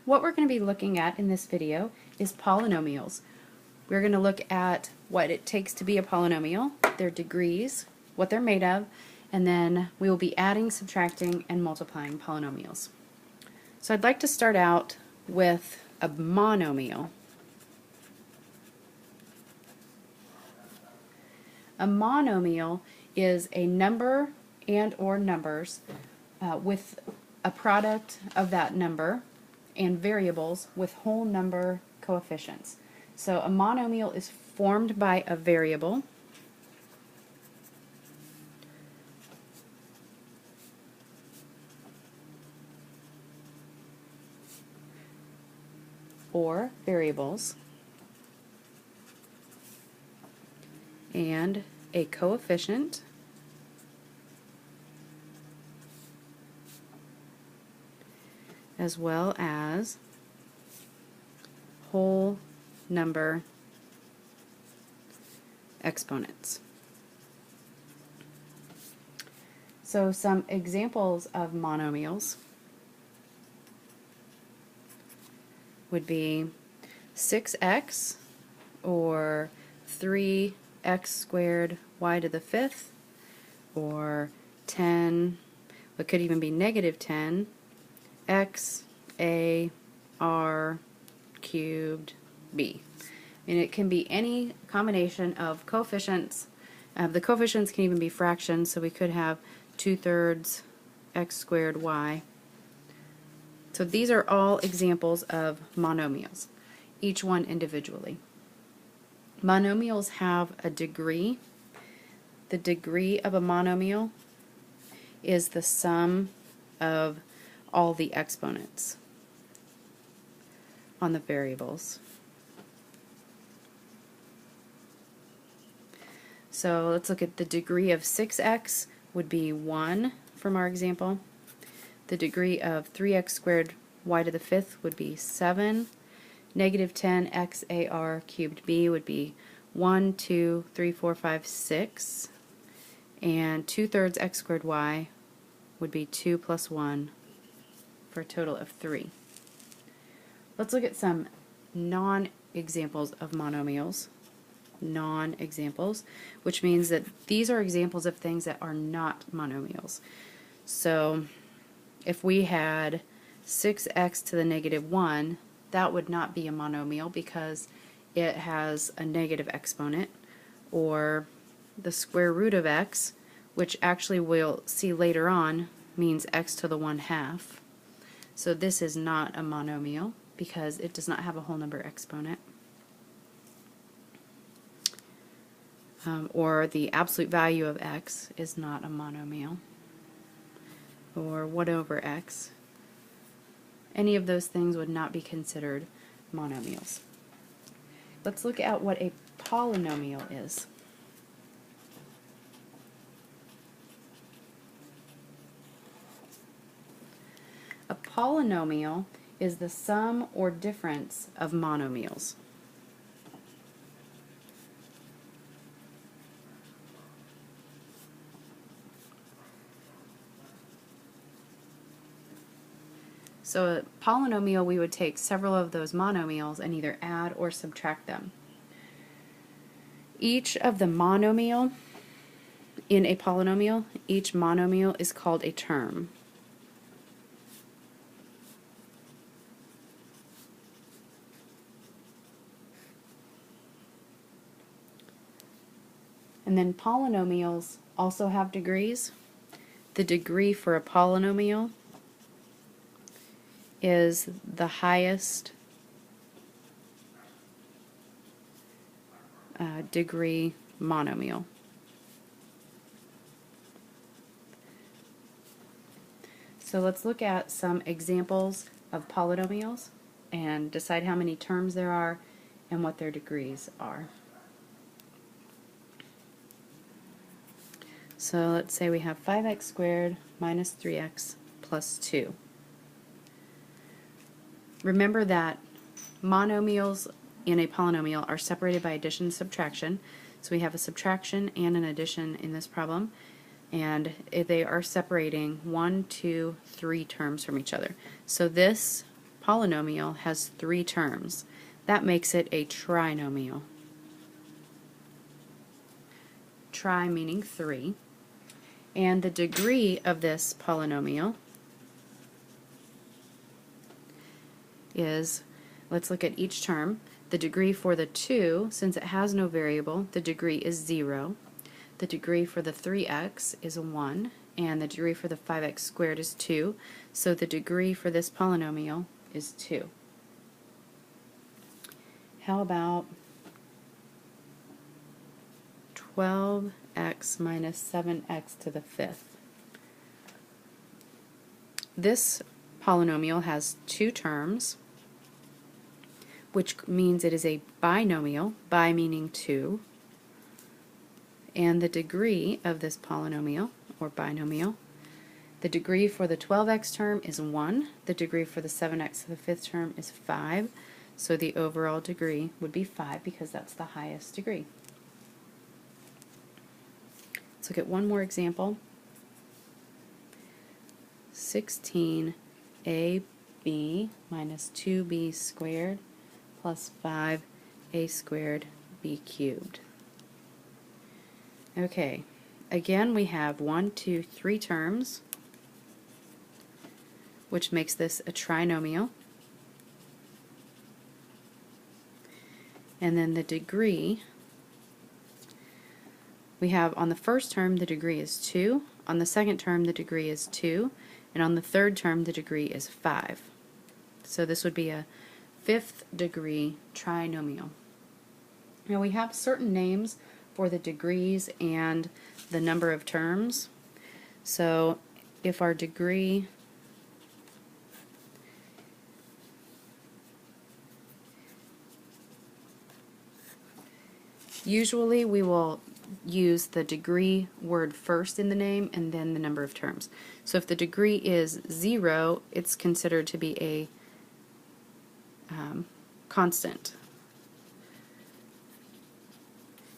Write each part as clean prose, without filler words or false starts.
what we're going to be looking at in this video is polynomials. We're going to look at what it takes to be a polynomial, their degrees, what they're made of, and then we will be adding, subtracting, and multiplying polynomials. So I'd like to start out with a monomial. A monomial is a number and or numbers with a product of that number and variables with whole number coefficients. So a monomial is formed by a variable or variables and a coefficient as well as whole number exponents. So some examples of monomials would be 6x or 3x squared y to the fifth, or 10, it could even be negative 10 x a r cubed b. And it can be any combination of coefficients. The coefficients can even be fractions, so we could have 2/3 x squared y. So these are all examples of monomials, each one individually. Monomials have a degree. The degree of a monomial is the sum of all the exponents on the variables. So let's look at the degree of 6x would be 1 from our example. The degree of 3x squared y to the fifth would be 7. Negative 10 x a r cubed b would be 1, 2, 3, 4, 5, 6. And 2/3 x squared y would be 2 plus 1 for a total of 3. Let's look at some non-examples of monomials. Non-examples, which means that these are examples of things that are not monomials. So if we had 6x to the negative 1, that would not be a monomial because it has a negative exponent, or the square root of x, which actually we'll see later on means x to the 1/2. So this is not a monomial because it does not have a whole number exponent. Or the absolute value of x is not a monomial. Or 1 over x. Any of those things would not be considered monomials. Let's look at what a polynomial is. A polynomial is the sum or difference of monomials. So a polynomial, we would take several of those monomials and either add or subtract them. Each of the monomial in a polynomial, each monomial is called a term. And then polynomials also have degrees. The degree for a polynomial is the highest degree monomial. So let's look at some examples of polynomials and decide how many terms there are and what their degrees are. So let's say we have 5x squared minus 3x plus 2. Remember that monomials in a polynomial are separated by addition and subtraction. So we have a subtraction and an addition in this problem, and they are separating 1, 2, 3 terms from each other. So this polynomial has 3 terms. That makes it a trinomial. Tri meaning 3. And the degree of this polynomial is, let's look at each term. The degree for the 2, since it has no variable, the degree is 0. The degree for the 3x is 1, and the degree for the 5x squared is 2, so the degree for this polynomial is 2. How about 12x minus 7x to the 5th? This polynomial has 2 terms, which means it is a binomial, bi meaning 2, and the degree of this polynomial, or binomial, the degree for the 12x term is 1, the degree for the 7x to the 5th term is 5, so the overall degree would be 5 because that's the highest degree. Let's look at one more example. 16ab minus 2b squared plus 5a squared b cubed. Okay, again we have 1, 2, 3 terms, which makes this a trinomial. And then the degree, we have on the first term the degree is 2, on the second term the degree is 2, and on the third term the degree is 5. So this would be a 5th degree trinomial. Now we have certain names for the degrees and the number of terms. So if our degree usually we will use the degree word first in the name and then the number of terms. So if the degree is 0, it's considered to be a constant.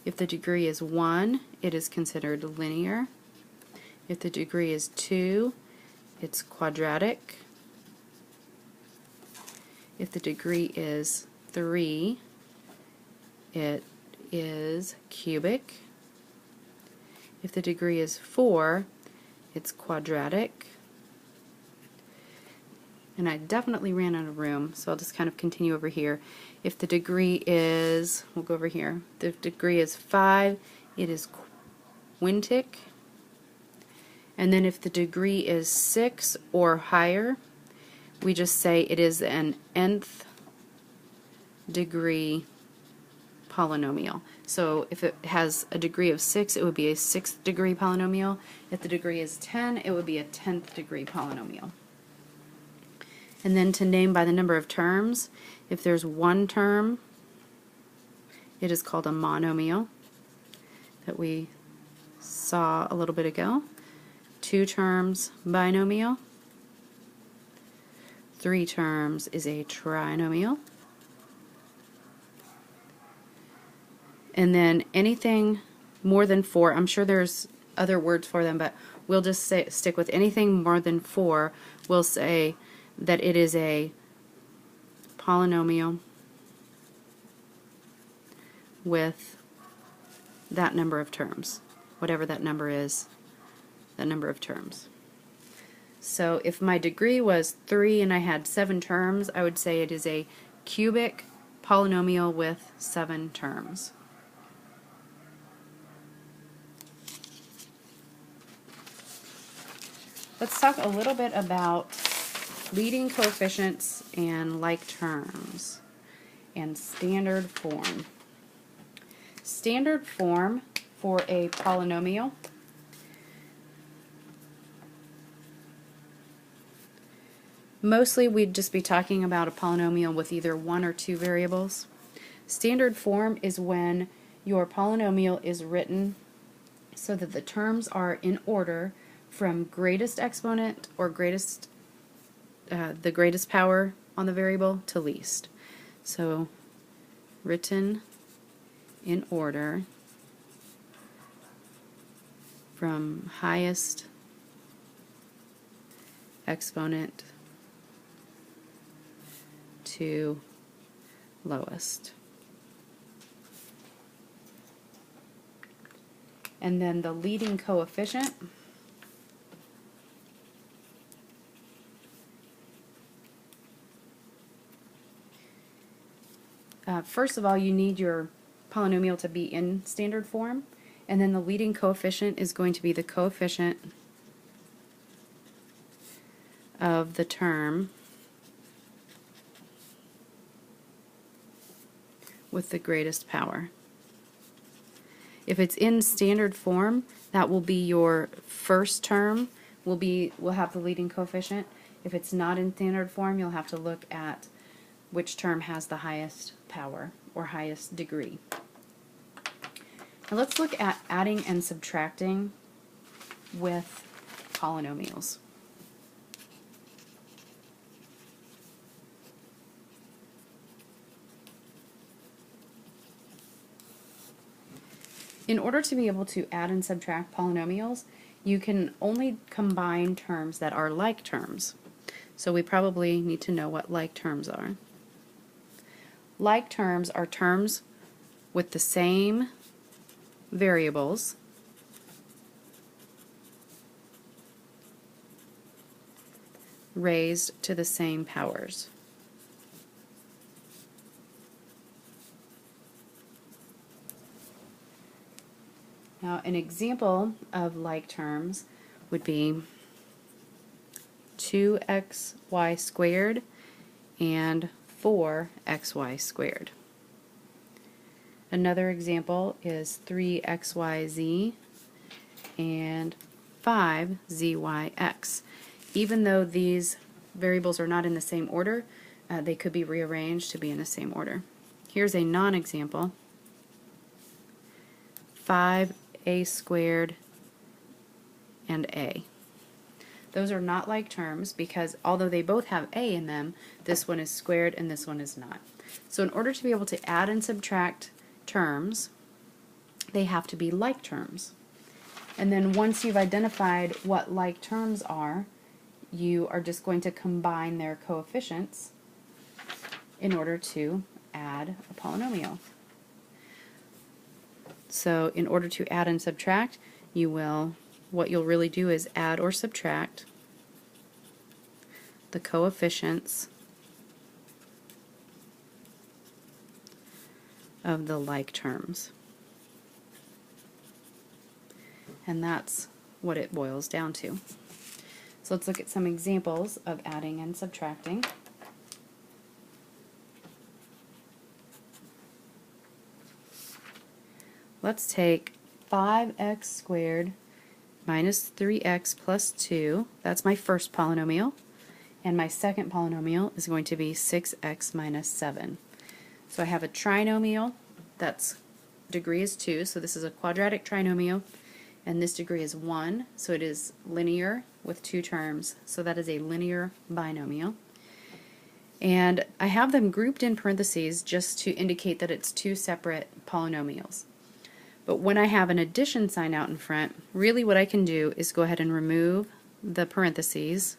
If the degree is 1, it is considered linear. If the degree is 2, it's quadratic. If the degree is 3, it is cubic. If the degree is 4, it's quadratic. And I definitely ran out of room, so I'll just kind of continue over here. If the degree is, we'll go over here, the degree is 5, it is quintic. And then if the degree is 6 or higher, we just say it is an nth degree polynomial. So if it has a degree of 6, it would be a 6th degree polynomial. If the degree is 10, it would be a 10th degree polynomial. And then to name by the number of terms, if there's 1 term, it is called a monomial that we saw a little bit ago. 2 terms, binomial. 3 terms is a trinomial. And then anything more than 4, I'm sure there's other words for them, but we'll just stick with anything more than 4. We'll say that it is a polynomial with that number of terms, whatever that number is, that number of terms. So if my degree was 3 and I had 7 terms, I would say it is a cubic polynomial with 7 terms. Let's talk a little bit about leading coefficients and like terms and standard form. Standard form for a polynomial mostly we'd just be talking about a polynomial with either 1 or 2 variables. Standard form is when your polynomial is written so that the terms are in order from greatest exponent or the greatest power on the variable to least. So written in order from highest to lowest. And then the leading coefficient, first of all, you need your polynomial to be in standard form, and then the leading coefficient is going to be the coefficient of the term with the greatest power. If it's in standard form, that will be your first term will have the leading coefficient. If it's not in standard form, you'll have to look at which term has the highest power or highest degree. Now let's look at adding and subtracting with polynomials. In order to be able to add and subtract polynomials, you can only combine terms that are like terms. So we probably need to know what like terms are. Like terms are terms with the same variables raised to the same powers. Now, an example of like terms would be 2xy squared and 4xy squared. Another example is 3xyz and 5zyx. Even though these variables are not in the same order, they could be rearranged to be in the same order. Here's a non-example. 5a squared and a. Those are not like terms because although they both have a in them, this one is squared and this one is not. So in order to be able to add and subtract terms, they have to be like terms. And then once you've identified what like terms are, you are just going to combine their coefficients in order to add a polynomial. So in order to add and subtract, what you'll really do is add or subtract the coefficients of the like terms. And that's what it boils down to. So let's look at some examples of adding and subtracting. Let's take 5x squared minus 3x plus 2. That's my first polynomial. And my second polynomial is going to be 6x minus 7. So I have a trinomial that's degree is 2, so this is a quadratic trinomial, and this degree is 1, so it is linear with two terms, so that is a linear binomial. And I have them grouped in parentheses just to indicate that it's two separate polynomials. But when I have an addition sign out in front, really what I can do is go ahead and remove the parentheses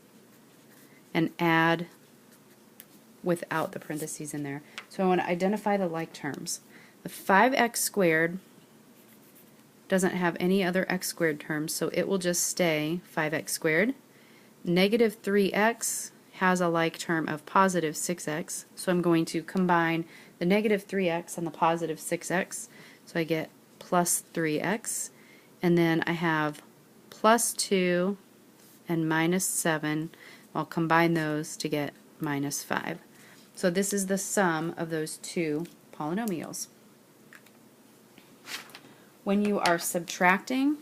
and add without the parentheses in there. So I want to identify the like terms. The 5x squared doesn't have any other x squared terms, so it will just stay 5x squared. Negative 3x has a like term of positive 6x, so I'm going to combine the negative 3x and the positive 6x, so I get plus 3x, and then I have plus 2 and minus 7. I'll combine those to get minus 5. So this is the sum of those two polynomials. When you are subtracting,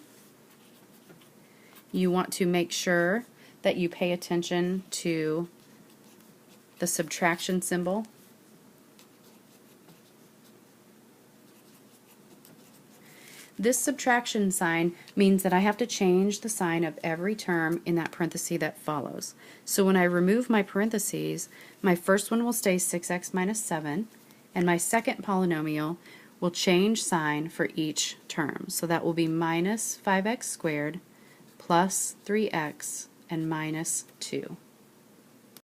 you want to make sure that you pay attention to the subtraction symbol. This subtraction sign means that I have to change the sign of every term in that parenthesis that follows. So when I remove my parentheses, my first one will stay 6x minus 7, and my second polynomial will change sign for each term. So that will be minus 5x squared plus 3x and minus 2.